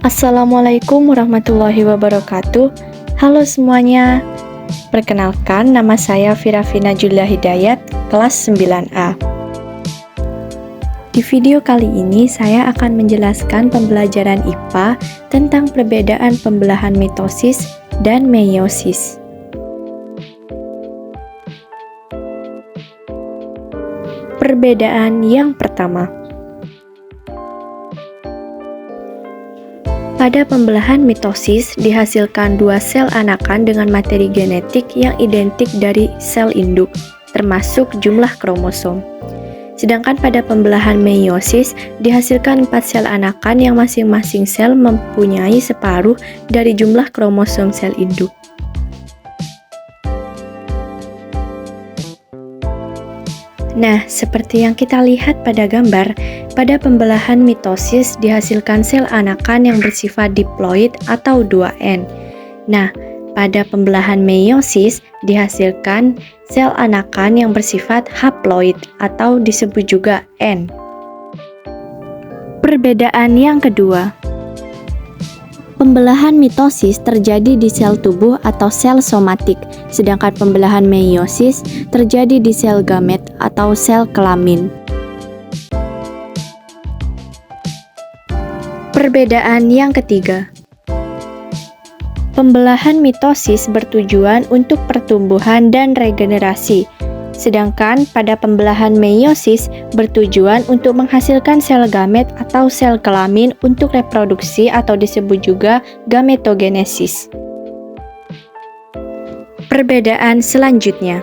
Assalamualaikum warahmatullahi wabarakatuh. Halo semuanya. Perkenalkan, nama saya Firafina Julia Hidayat, kelas 9A. Di video kali ini saya akan menjelaskan pembelajaran IPA tentang perbedaan pembelahan mitosis dan meiosis. Perbedaan yang pertama. Pada pembelahan mitosis dihasilkan dua sel anakan dengan materi genetik yang identik dari sel induk, termasuk jumlah kromosom. Sedangkan pada pembelahan meiosis dihasilkan 4 sel anakan yang masing-masing sel mempunyai separuh dari jumlah kromosom sel induk. Nah, seperti yang kita lihat pada gambar, pada pembelahan mitosis dihasilkan sel anakan yang bersifat diploid atau 2N. Nah, pada pembelahan meiosis dihasilkan sel anakan yang bersifat haploid atau disebut juga N. Perbedaan yang kedua. Pembelahan mitosis terjadi di sel tubuh atau sel somatik, sedangkan pembelahan meiosis terjadi di sel gamet atau sel kelamin. Perbedaan yang ketiga. Pembelahan mitosis bertujuan untuk pertumbuhan dan regenerasi, sedangkan pada pembelahan meiosis bertujuan untuk menghasilkan sel gamet atau sel kelamin untuk reproduksi atau disebut juga gametogenesis. Perbedaan selanjutnya.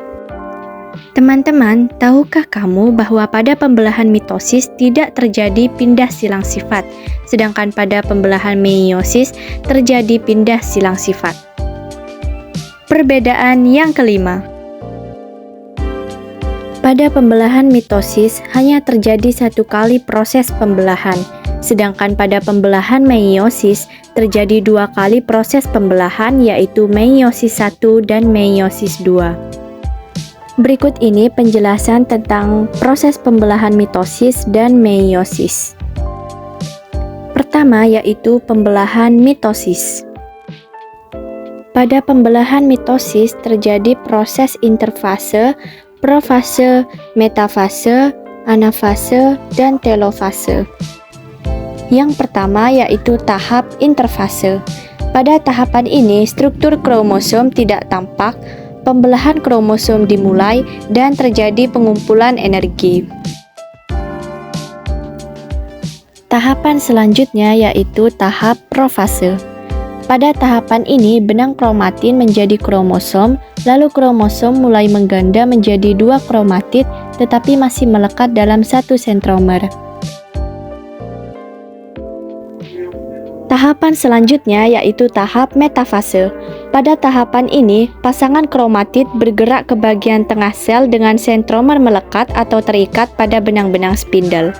Teman-teman, tahukah kamu bahwa pada pembelahan mitosis tidak terjadi pindah silang sifat, sedangkan pada pembelahan meiosis terjadi pindah silang sifat? Perbedaan yang kelima. Pada pembelahan mitosis hanya terjadi satu kali proses pembelahan, sedangkan pada pembelahan meiosis terjadi 2 kali proses pembelahan, yaitu meiosis 1 dan meiosis 2. Berikut ini penjelasan tentang proses pembelahan mitosis dan meiosis. Pertama yaitu pembelahan mitosis. Pada pembelahan mitosis terjadi proses interfase, profase, metafase, anafase, dan telofase. Yang pertama yaitu tahap interfase. Pada tahapan ini struktur kromosom tidak tampak, pembelahan kromosom dimulai dan terjadi pengumpulan energi. Tahapan selanjutnya yaitu tahap profase. Pada tahapan ini benang kromatin menjadi kromosom, lalu kromosom mulai mengganda menjadi 2 kromatid tetapi masih melekat dalam 1 sentromer. Tahapan selanjutnya yaitu tahap metafase. Pada tahapan ini, pasangan kromatid bergerak ke bagian tengah sel dengan sentromer melekat atau terikat pada benang-benang spindle.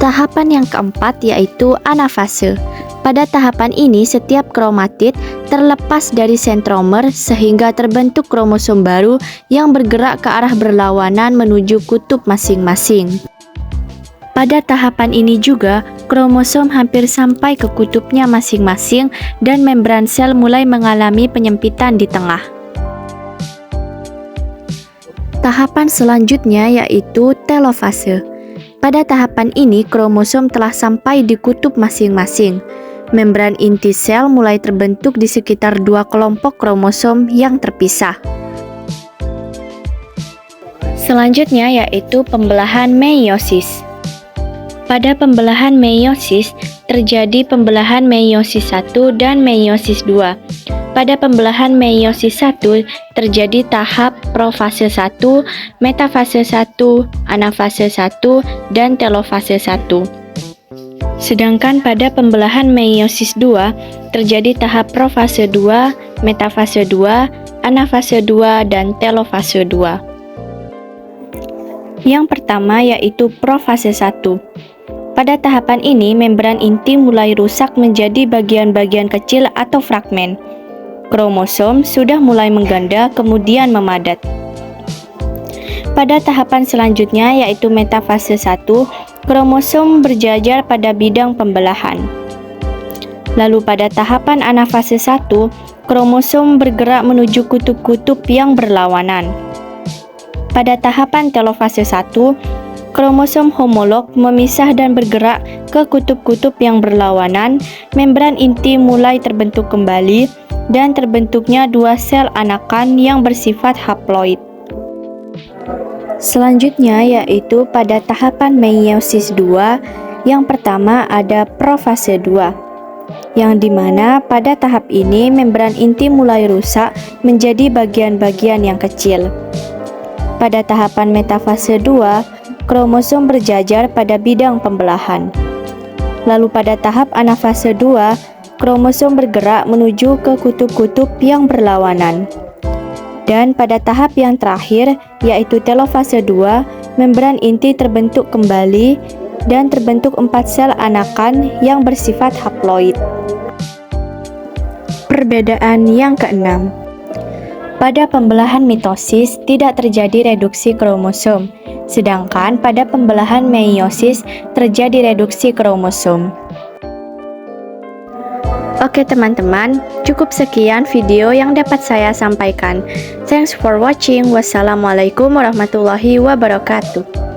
Tahapan yang keempat yaitu anafase. Pada tahapan ini, setiap kromatid terlepas dari sentromer sehingga terbentuk kromosom baru yang bergerak ke arah berlawanan menuju kutub masing-masing. Pada tahapan ini juga, kromosom hampir sampai ke kutubnya masing-masing dan membran sel mulai mengalami penyempitan di tengah. Tahapan selanjutnya yaitu telofase. Pada tahapan ini, kromosom telah sampai di kutub masing-masing. Membran inti sel mulai terbentuk di sekitar 2 kelompok kromosom yang terpisah. Selanjutnya yaitu pembelahan meiosis. Pada pembelahan meiosis, terjadi pembelahan meiosis 1 dan meiosis 2. Pada pembelahan meiosis 1, terjadi tahap profase 1, metafase 1, anafase 1, dan telofase 1. Sedangkan pada pembelahan meiosis 2, terjadi tahap profase 2, metafase 2, anafase 2, dan telofase 2. Yang pertama yaitu profase 1. Pada tahapan ini, membran inti mulai rusak menjadi bagian-bagian kecil atau fragmen. Kromosom sudah mulai mengganda kemudian memadat. Pada tahapan selanjutnya yaitu metafase 1, kromosom berjajar pada bidang pembelahan. Lalu pada tahapan anafase 1, kromosom bergerak menuju kutub-kutub yang berlawanan. Pada tahapan telofase 1, kromosom homolog memisah dan bergerak ke kutub-kutub yang berlawanan, membran inti mulai terbentuk kembali, dan terbentuknya dua sel anakan yang bersifat haploid. Selanjutnya yaitu pada tahapan meiosis 2, yang pertama ada profase 2, yang dimana pada tahap ini membran inti mulai rusak menjadi bagian-bagian yang kecil. Pada tahapan metafase 2, kromosom berjajar pada bidang pembelahan. Lalu pada tahap anafase 2, kromosom bergerak menuju ke kutub-kutub yang berlawanan. Dan pada tahap yang terakhir, yaitu telofase 2, membran inti terbentuk kembali dan terbentuk 4 sel anakan yang bersifat haploid. Perbedaan yang keenam. Pada pembelahan mitosis tidak terjadi reduksi kromosom, sedangkan pada pembelahan meiosis terjadi reduksi kromosom. Oke teman-teman, cukup sekian video yang dapat saya sampaikan. Thanks for watching. Wassalamualaikum warahmatullahi wabarakatuh.